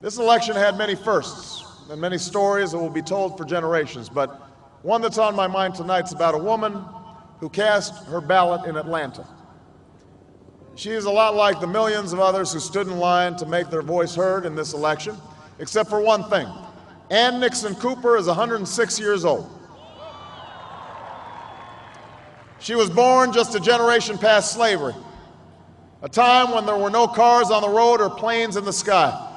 This election had many firsts and many stories that will be told for generations, but one that's on my mind tonight is about a woman who cast her ballot in Atlanta. She is a lot like the millions of others who stood in line to make their voice heard in this election, except for one thing. Ann Nixon Cooper is 106 years old. She was born just a generation past slavery, a time when there were no cars on the road or planes in the sky,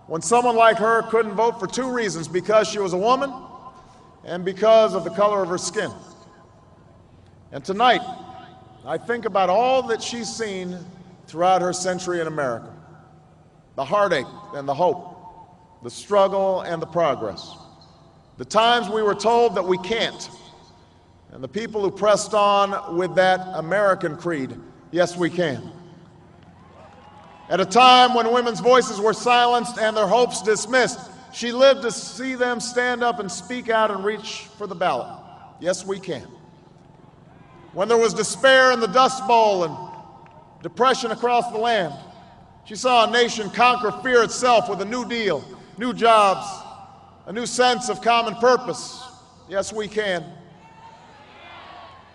when someone like her couldn't vote for two reasons: because she was a woman and because of the color of her skin. And tonight, I think about all that she's seen throughout her century in America: the heartache and the hope, the struggle and the progress, the times we were told that we can't, and the people who pressed on with that American creed: yes, we can. At a time when women's voices were silenced and their hopes dismissed, she lived to see them stand up and speak out and reach for the ballot. Yes, we can. When there was despair in the Dust Bowl and depression across the land, she saw a nation conquer fear itself with a new deal, new jobs, a new sense of common purpose. Yes, we can.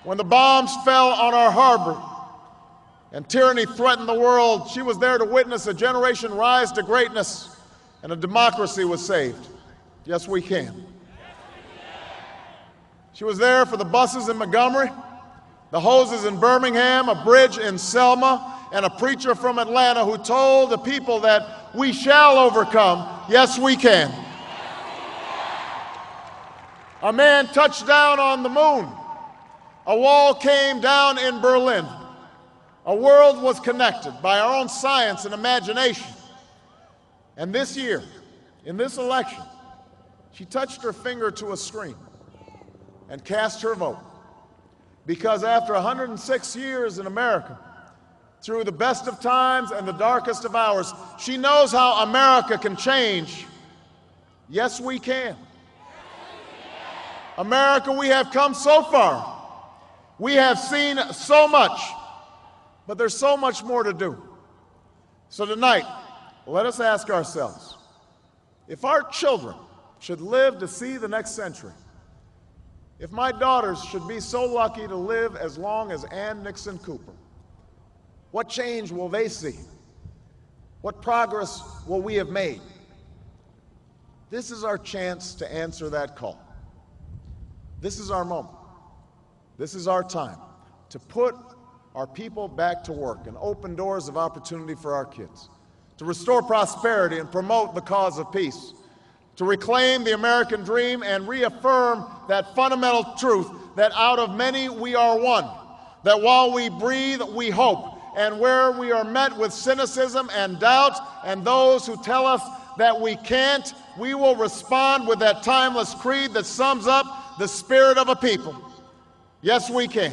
When the bombs fell on our harbor and tyranny threatened the world, she was there to witness a generation rise to greatness and a democracy was saved. Yes, we can. She was there for the buses in Montgomery, the hoses in Birmingham, a bridge in Selma, and a preacher from Atlanta who told the people that we shall overcome. Yes, we can. A man touched down on the moon. A wall came down in Berlin. A world was connected by our own science and imagination. And this year, in this election, she touched her finger to a screen and cast her vote. Because after 106 years in America, through the best of times and the darkest of hours, she knows how America can change. Yes, we can. America, we have come so far. We have seen so much, but there's so much more to do. So tonight, let us ask ourselves, if our children should live to see the next century, if my daughters should be so lucky to live as long as Ann Nixon Cooper, what change will they see? What progress will we have made? This is our chance to answer that call. This is our moment. This is our time to put our people back to work and open doors of opportunity for our kids, to restore prosperity and promote the cause of peace, to reclaim the American dream and reaffirm that fundamental truth that out of many we are one, that while we breathe, we hope, and where we are met with cynicism and doubt and those who tell us that we can't, we will respond with that timeless creed that sums up the spirit of a people. Yes, we can.